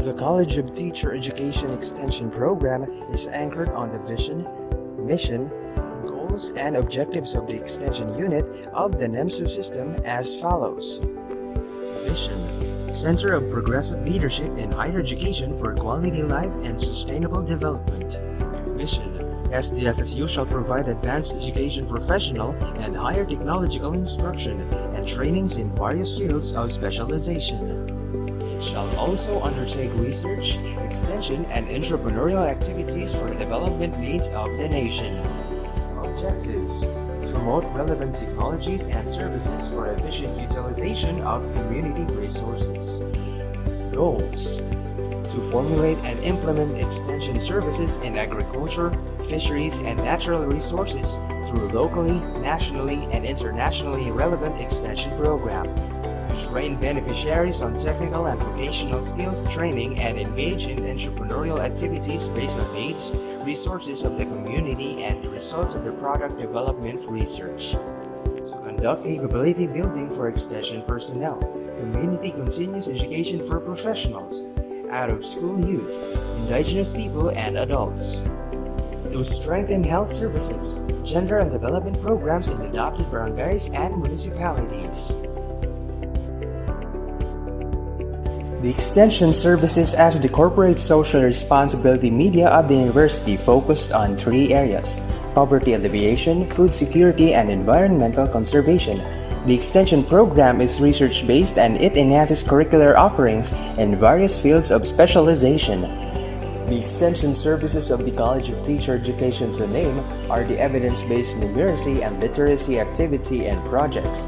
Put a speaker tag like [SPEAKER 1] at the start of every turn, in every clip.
[SPEAKER 1] The College of Teacher Education Extension program is anchored on the vision, mission, goals, and objectives of the Extension Unit of the NEMSU system as follows. Vision: Center of Progressive Leadership in Higher Education for Quality Life and Sustainable Development. Mission: SDSSU shall provide advanced education professional and higher technological instruction and trainings in various fields of specialization. Shall also undertake research, extension, and entrepreneurial activities for the development needs of the nation. Objectives: promote relevant technologies and services for efficient utilization of community resources. Goals: to formulate and implement extension services in agriculture, fisheries, and natural resources through locally, nationally, and internationally relevant extension program. To train beneficiaries on technical and vocational skills training and engage in entrepreneurial activities based on needs, resources of the community, and the results of the product development research. To conduct capability building for extension personnel, community continuous education for professionals, out-of-school youth, indigenous people, and adults. To strengthen health services, gender and development programs in adopted barangays and municipalities. The Extension services as the corporate social responsibility media of the university focused on three areas: poverty alleviation, food security, and environmental conservation. The Extension program is research-based and it enhances curricular offerings in various fields of specialization. The Extension services of the College of Teacher Education to name are the evidence-based numeracy and literacy activity and projects,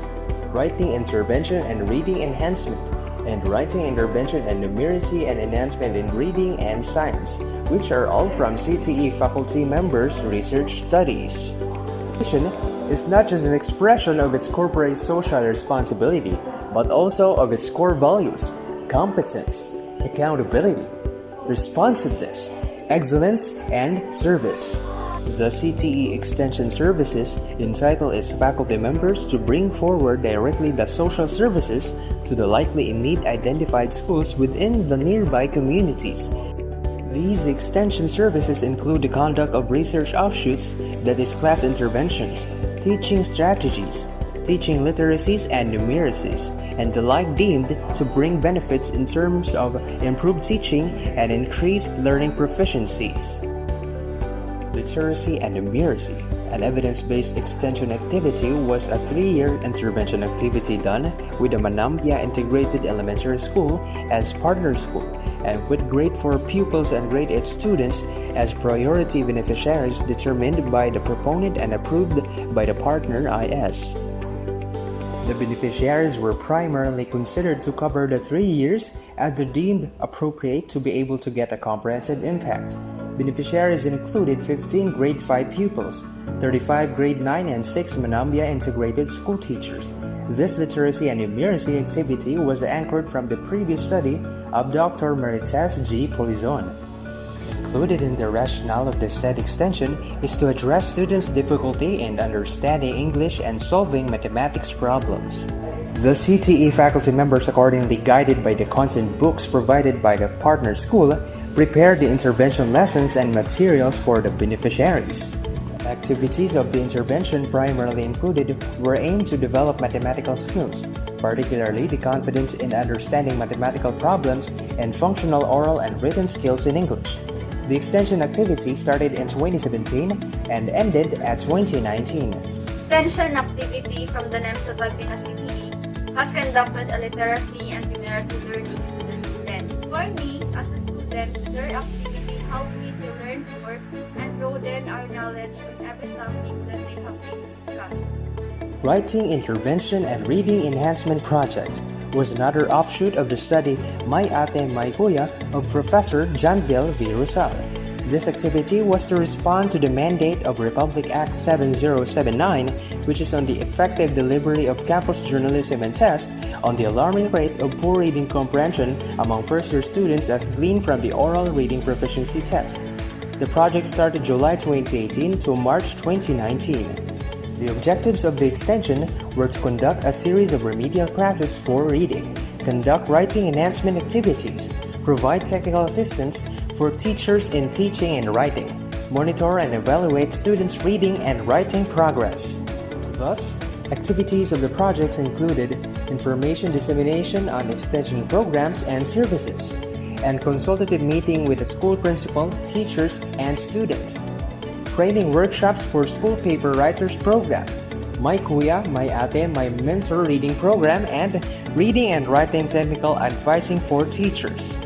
[SPEAKER 1] writing intervention and reading enhancement, and writing intervention and numeracy and enhancement in reading and science, which are all from CTE faculty members' research studies. Mission is not just an expression of its corporate social responsibility, but also of its core values: competence, accountability, responsiveness, excellence, and service. The CTE Extension Services entitled its faculty members to bring forward directly the social services to the likely in need identified schools within the nearby communities. These extension services include the conduct of research offshoots, that is class interventions, teaching strategies, teaching literacies and numeracies, and the like deemed to bring benefits in terms of improved teaching and increased learning proficiencies. Literacy and numeracy, an evidence-based extension activity, was a 3-year intervention activity done with the Manambia Integrated Elementary School as partner school and with grade 4 pupils and grade 8 students as priority beneficiaries determined by the proponent and approved by the partner IS. The beneficiaries were primarily considered to cover the 3 years as they deemed appropriate to be able to get a comprehensive impact. Beneficiaries included 15 grade 5 pupils, 35 grade 9 and 6 Manambia integrated school teachers. This literacy and numeracy activity was anchored from the previous study of Dr. Marites G. Polizon. Included in the rationale of the Bsed Extension is to address students' difficulty in understanding English and solving mathematics problems. The CTE faculty members, accordingly guided by the content books provided by the partner school, prepared the intervention lessons and materials for the beneficiaries. Activities of the intervention primarily included were aimed to develop mathematical skills, particularly the confidence in understanding mathematical problems and functional oral and written skills in English. The extension activity started in 2017 and ended at 2019.
[SPEAKER 2] Extension activity from the NEMSU Tagbinas CTE has conducted a literacy and numeracy learnings to the students. For me, as a student, their activity helped me to learn more and broaden our knowledge on every topic that they have been discussed.
[SPEAKER 1] Writing Intervention and Reading Enhancement Project was another offshoot of the study May Ate May Kuya of Professor Janville V. Rosal. This activity was to respond to the mandate of Republic Act 7079, which is on the effective delivery of campus journalism and test on the alarming rate of poor reading comprehension among first-year students as gleaned from the oral reading proficiency test. The project started July 2018 to March 2019. The objectives of the extension were to conduct a series of remedial classes for reading, conduct writing enhancement activities, provide technical assistance for teachers in teaching and writing, monitor and evaluate students' reading and writing progress. Thus, activities of the projects included information dissemination on extension programs and services, and consultative meeting with the school principal, teachers, and students. Training workshops for school paper writers program, My Kuya, My Ate, My Mentor reading program, and reading and writing technical advising for teachers.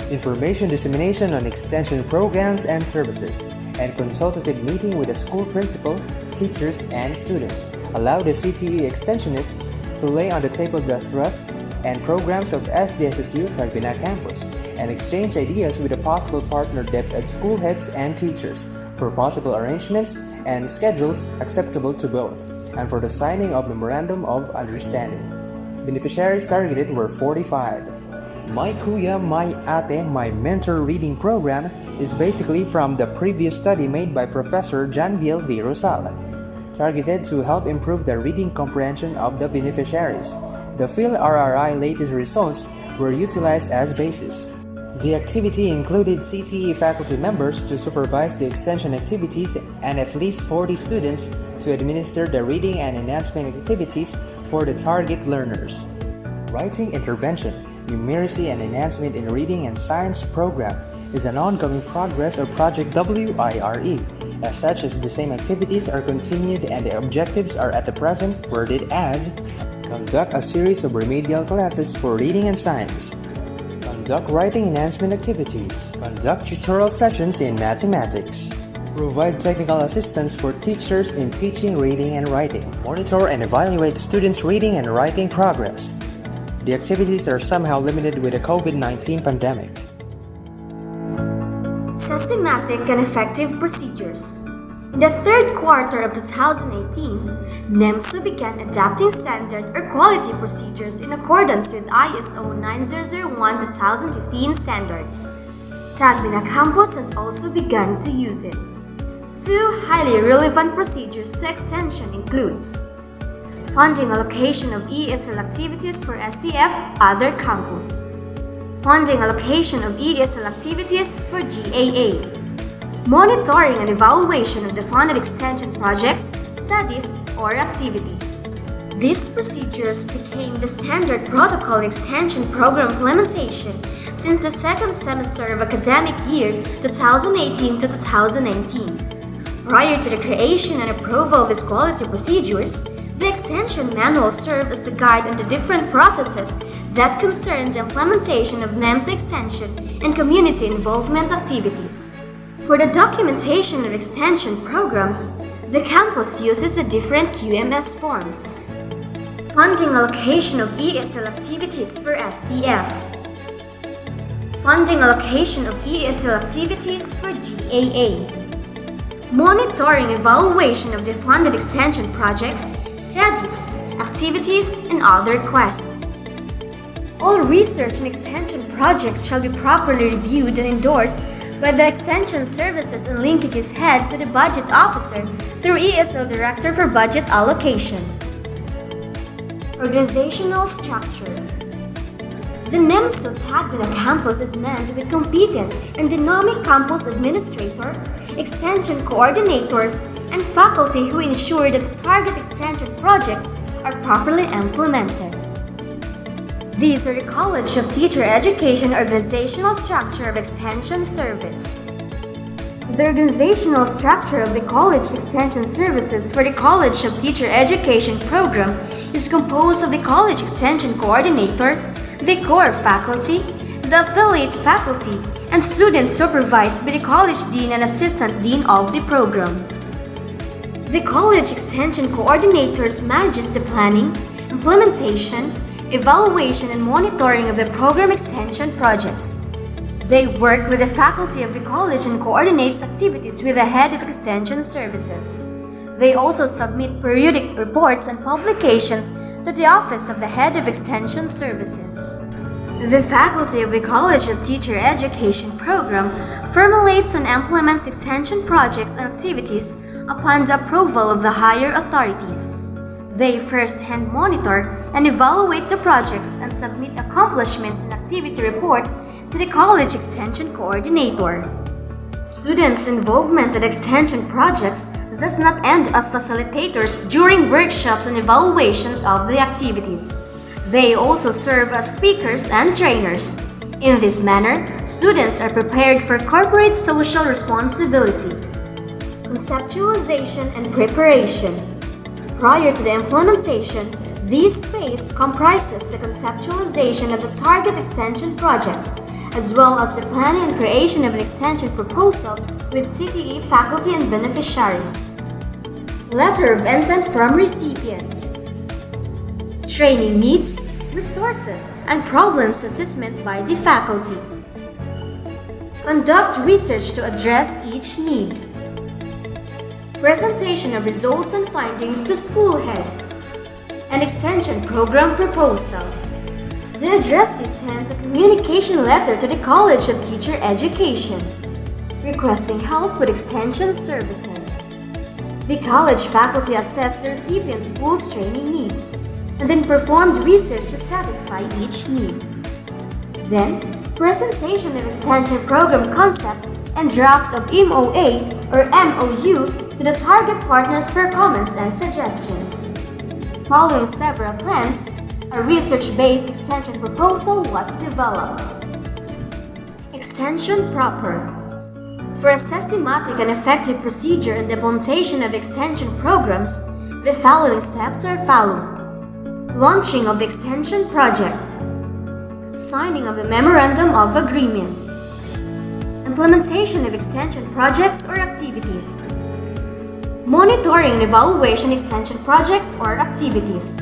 [SPEAKER 1] Information dissemination on extension programs and services, and consultative meeting with the school principal, teachers, and students. Allow the CTE extensionists to lay on the table the thrusts and programs of SDSSU Tagbina campus and exchange ideas with the possible partner DepEd school heads and teachers for possible arrangements and schedules acceptable to both, and for the signing of Memorandum of Understanding. Beneficiaries targeted were 45. My Kuya, My Ate, My Mentor reading program is basically from the previous study made by Professor Janviel V. Rosal, targeted to help improve the reading comprehension of the beneficiaries. The PhilRRI latest results were utilized as basis. The activity included CTE faculty members to supervise the extension activities and at least 40 students to administer the reading and enhancement activities for the target learners. Writing intervention, numeracy and enhancement in reading and science program is an ongoing progress of Project WIRE. As such, as the same activities are continued and the objectives are at the present worded as conduct a series of remedial classes for reading and science, conduct writing enhancement activities, conduct tutorial sessions in mathematics, provide technical assistance for teachers in teaching reading and writing, monitor and evaluate students' reading and writing progress. The activities are somehow limited with the COVID-19 pandemic.
[SPEAKER 3] Systematic and effective procedures. In the third quarter of 2018, NEMSA began adapting standard or quality procedures in accordance with ISO 9001-2015 standards. Tagbina campus has also begun to use it. Two highly relevant procedures to extension includes funding allocation of ESL activities for STF other campus, funding allocation of ESL activities for GAA, monitoring and evaluation of the funded extension projects, studies, or activities. These procedures became the standard protocol extension program implementation since the second semester of academic year 2018 to 2019. Prior to the creation and approval of these quality procedures, the extension manual served as the guide on the different processes that concern the implementation of NEMSA extension and community involvement activities. For the documentation of extension programs, the campus uses the different QMS forms. Funding allocation of ESL activities for STF. Funding allocation of ESL activities for GAA. Monitoring and evaluation of the funded extension projects, studies, activities, and other requests. All research and extension projects shall be properly reviewed and endorsed by the Extension Services and Linkages Head to the Budget Officer through ESL Director for Budget Allocation. Organizational structure. The NEMSA Tagbina campus is manned with competent and dynamic campus administrator, extension coordinators, and faculty who ensure that the target extension projects are properly implemented. These are the College of Teacher Education organizational structure of Extension Service. The organizational structure of the College Extension Services for the College of Teacher Education program is composed of the College Extension Coordinator, the core faculty, the affiliate faculty, and students supervised by the College Dean and Assistant Dean of the program. The College Extension Coordinators manages the planning, implementation, evaluation, and monitoring of the program extension projects. They work with the faculty of the college and coordinates activities with the head of extension services. They also submit periodic reports and publications to the Office of the Head of Extension Services. The faculty of the College of Teacher Education program formulates and implements extension projects and activities upon the approval of the higher authorities. They first-hand monitor and evaluate the projects and submit accomplishments and activity reports to the College Extension Coordinator. Students' involvement in extension projects does not end as facilitators during workshops and evaluations of the activities. They also serve as speakers and trainers. In this manner, students are prepared for corporate social responsibility. Conceptualization and preparation. Prior to the implementation, this phase comprises the conceptualization of the target extension project, as well as the planning and creation of an extension proposal with CTE faculty and beneficiaries. Letter of intent from recipient. Training needs, resources, and problems assessment by the faculty. Conduct research to address each need. Presentation of results and findings to school head. An extension program proposal. The addressee sends a communication letter to the College of Teacher Education, requesting help with extension services. The college faculty assessed the recipient school's training needs, and then performed research to satisfy each need. Then, presentation of extension program concept and draft of MOA or MOU to the target partners for comments and suggestions. Following several plans, a research-based extension proposal was developed. Extension proper. For a systematic and effective procedure in the implementation of extension programs, the following steps are followed. Launching of the extension project. Signing of the Memorandum of Agreement. Implementation of extension projects or activities. Monitoring and evaluation extension projects or activities.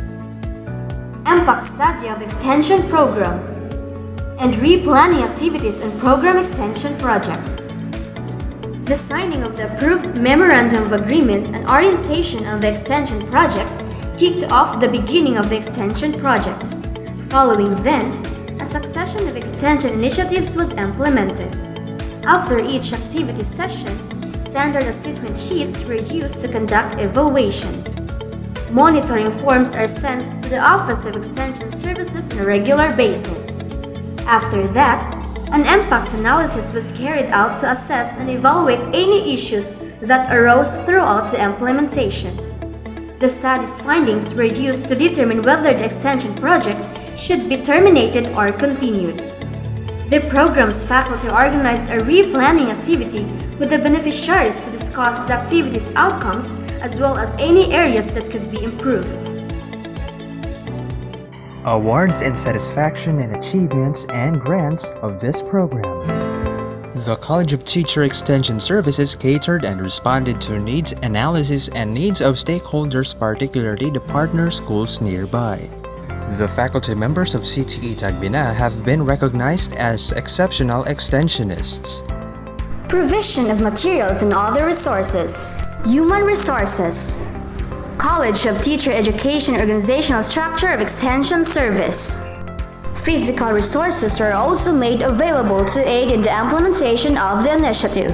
[SPEAKER 3] Impact study of extension program. And replanning activities and program extension projects. The signing of the approved Memorandum of Agreement and orientation of the extension project kicked off the beginning of the extension projects. Following then, a succession of extension initiatives was implemented. After each activity session, standard assessment sheets were used to conduct evaluations. Monitoring forms are sent to the Office of Extension Services on a regular basis. After that, an impact analysis was carried out to assess and evaluate any issues that arose throughout the implementation. The study's findings were used to determine whether the extension project should be terminated or continued. The program's faculty organized a replanning activity with the beneficiaries to discuss the activity's outcomes as well as any areas that could be improved.
[SPEAKER 1] Awards and satisfaction and achievements and grants of this program. The College of Teacher Extension Services catered and responded to needs analysis and needs of stakeholders, particularly the partner schools nearby. The faculty members of CTE Tagbina have been recognized as exceptional extensionists.
[SPEAKER 3] Provision of materials and other resources. Human resources. College of Teacher Education Organizational Structure of Extension Service. Physical resources are also made available to aid in the implementation of the initiative.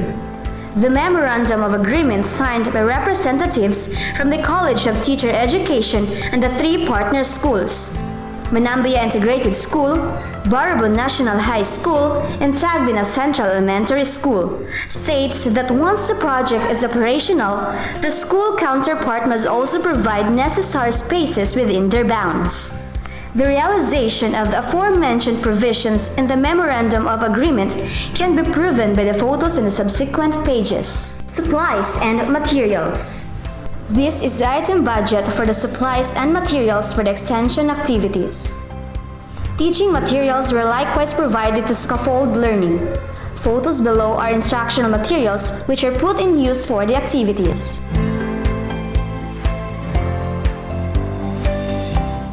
[SPEAKER 3] The Memorandum of Agreement signed by representatives from the College of Teacher Education and the three partner schools, Manambia Integrated School, Barabon National High School, and Tagbina Central Elementary School, states that once the project is operational, the school counterpart must also provide necessary spaces within their bounds. The realization of the aforementioned provisions in the Memorandum of Agreement can be proven by the photos in the subsequent pages. Supplies and materials. This is the item budget for the supplies and materials for the extension activities. Teaching materials were likewise provided to scaffold learning. Photos below are instructional materials which are put in use for the activities.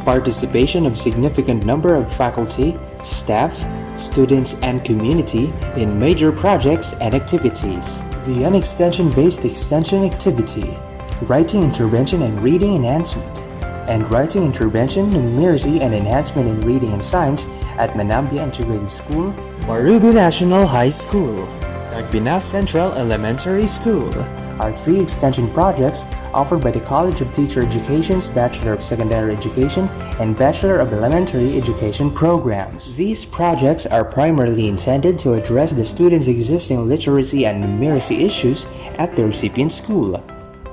[SPEAKER 1] Participation of significant number of faculty, staff, students, and community in major projects and activities. The Extension-based extension activity, Writing Intervention and Reading Enhancement, and Writing Intervention, Numeracy, and Enhancement in Reading and Science at Manambia Integrated School, Warubu National High School, Tagbina Central Elementary School. Our three extension projects offered by the College of Teacher Education's Bachelor of Secondary Education and Bachelor of Elementary Education programs. These projects are primarily intended to address the students' existing literacy and numeracy issues at the recipient school.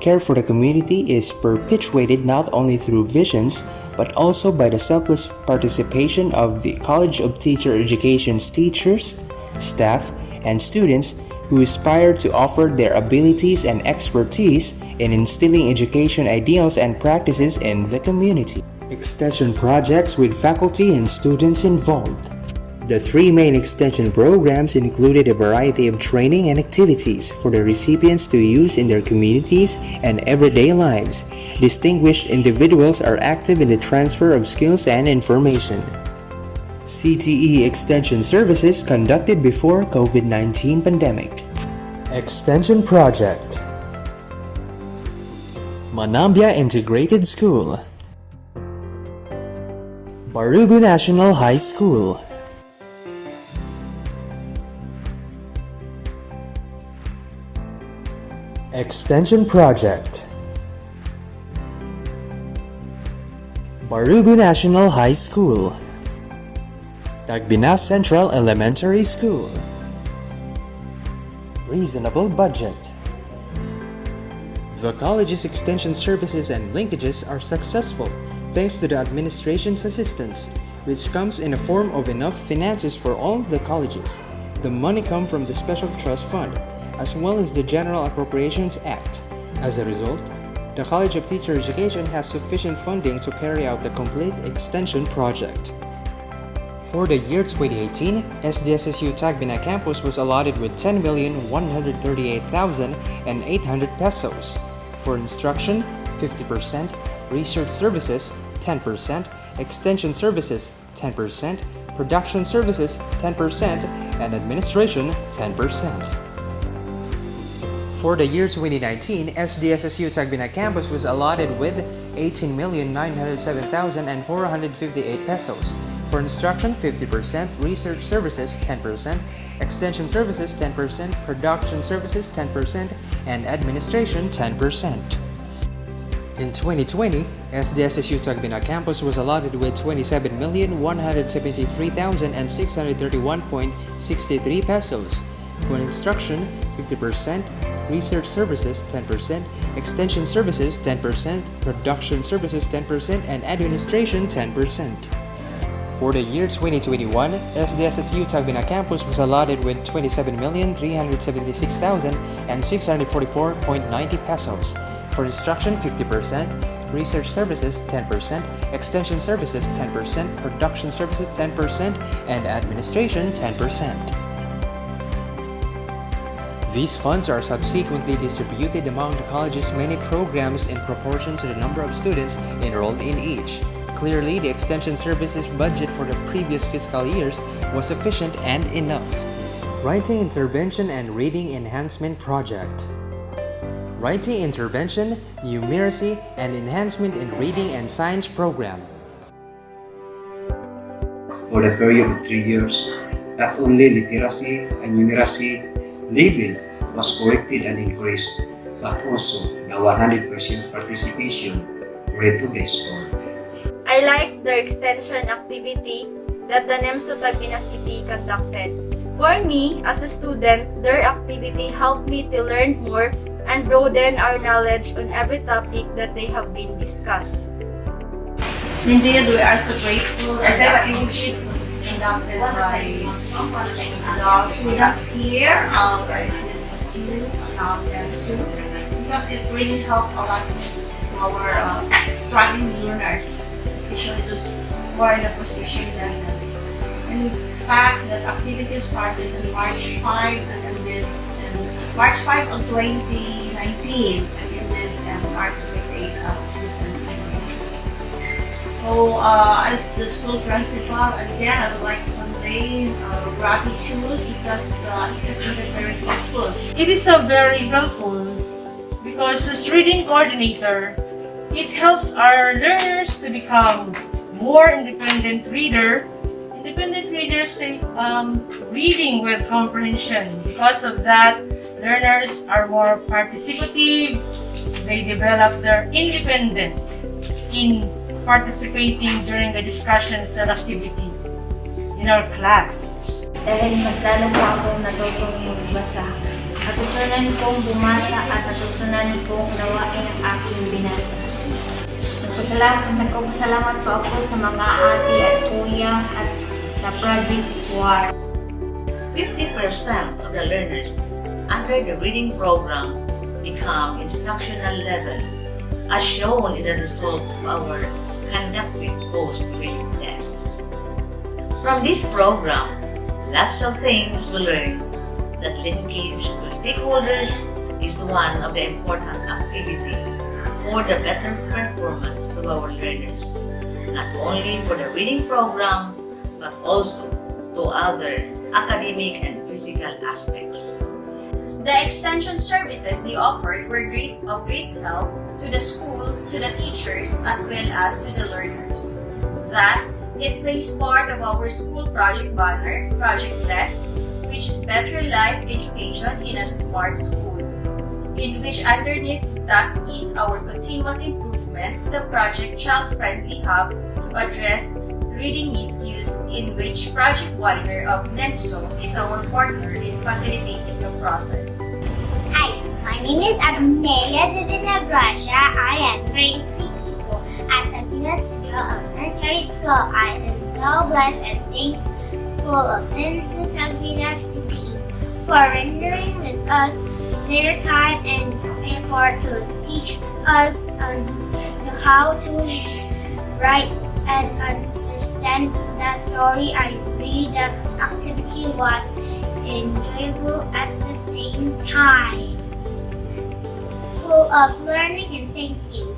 [SPEAKER 1] Care for the community is perpetuated not only through visions, but also by the selfless participation of the College of Teacher Education's teachers, staff, and students who aspire to offer their abilities and expertise in instilling education ideals and practices in the community. Extension projects with faculty and students involved. The three main extension programs included a variety of training and activities for the recipients to use in their communities and everyday lives. Distinguished individuals are active in the transfer of skills and information. CTE Extension services conducted before COVID-19 pandemic. Extension Project. Manambia Integrated School. Barubu National High School. Extension Project. Barubu National High School. Tagbinas Central Elementary School. Reasonable budget. The college's extension services and linkages are successful thanks to the administration's assistance, which comes in the form of enough finances for all the colleges. The money comes from the Special Trust Fund, as well as the General Appropriations Act. As a result, the College of Teacher Education has sufficient funding to carry out the complete extension project. For the year 2018, SDSSU Tagbina campus was allotted with 10,138,800 pesos. For instruction, 50%, research services, 10%, extension services, 10%, production services, 10%, and administration, 10%. For the year 2019, SDSSU Tagbina campus was allotted with 18,907,458 pesos. For instruction, 50%, research services, 10%, extension services, 10%, production services, 10%, and administration, 10%. In 2020, SDSSU Tagbina campus was allotted with 27,173,631.63 pesos. For instruction, 50%, research services, 10%, extension services, 10%, production services, 10%, and administration, 10%. For the year 2021, SDSSU Tagbina campus was allotted with 27,376,644.90 pesos. For instruction, 50%, research services, 10%, extension services, 10%, production services, 10%, and administration, 10%. These funds are subsequently distributed among the college's many programs in proportion to the number of students enrolled in each. Clearly, the extension services budget for the previous fiscal years was sufficient and enough. Writing Intervention and Reading Enhancement Project. Writing Intervention, Numeracy, and Enhancement in Reading and Science Program.
[SPEAKER 4] For the period of 3 years, not only literacy and numeracy level was corrected and increased, but also the 100% participation rate to be scored.
[SPEAKER 2] I like the extension activity that the NEMSU Tagbina City conducted. For me, as a student, their activity helped me to learn more and broaden our knowledge on every topic that they have been discussed.
[SPEAKER 5] Indeed, we are so grateful that the activity was conducted by the students here, the SSSU, and SU, because it really helped a lot to our struggling learners, especially those who are in the frustration level. In fact, that activity started on March 5 and ended in March 5 of 2019 and ended in March 28 of 2019. So, as the school principal, again, I would like to convey gratitude because it has been very fruitful.
[SPEAKER 6] It is a very helpful because as reading coordinator, it helps our learners to become more independent reader. Independent readers say reading with comprehension. Because of that, learners are more participative, they develop their independence in participating during the discussions and activity in our class.
[SPEAKER 2] Dahil mas lalo po akong natutong magbasa. Natutunan kong bumasa at natutunan kong unawain ang aking binasa. Nagpapasalamat po ako sa mga ate at kuya at sa Project War.
[SPEAKER 5] 50% of the learners under the reading program become instructional level, as shown in the result of our conducted post-reading test. From this program, lots of things we learn. That linkage to stakeholders is one of the important activity for the better performance of our learners, not only for the reading program, but also to other academic and physical aspects.
[SPEAKER 3] The extension services they offered were of great help to the school, to the teachers, as well as to the learners. Thus, it plays part of our school project banner, Project Bsed, which is Better Life Education in a Smart School, in which underneath that is our continuous improvement, the Project Child Friendly Hub to address reading miscues, in which Project Wider of NEMSO is our partner in facilitating the process.
[SPEAKER 7] Hi, my name is Amelia Divina Braja. I am grade 3 at Aquinas Elementary School. I am so blessed and thankful of Institute Aquinas City for rendering with us their time and effort to teach us on how to write and understand the story I read. The activity was enjoyable at the same time, full of learning, and thank you.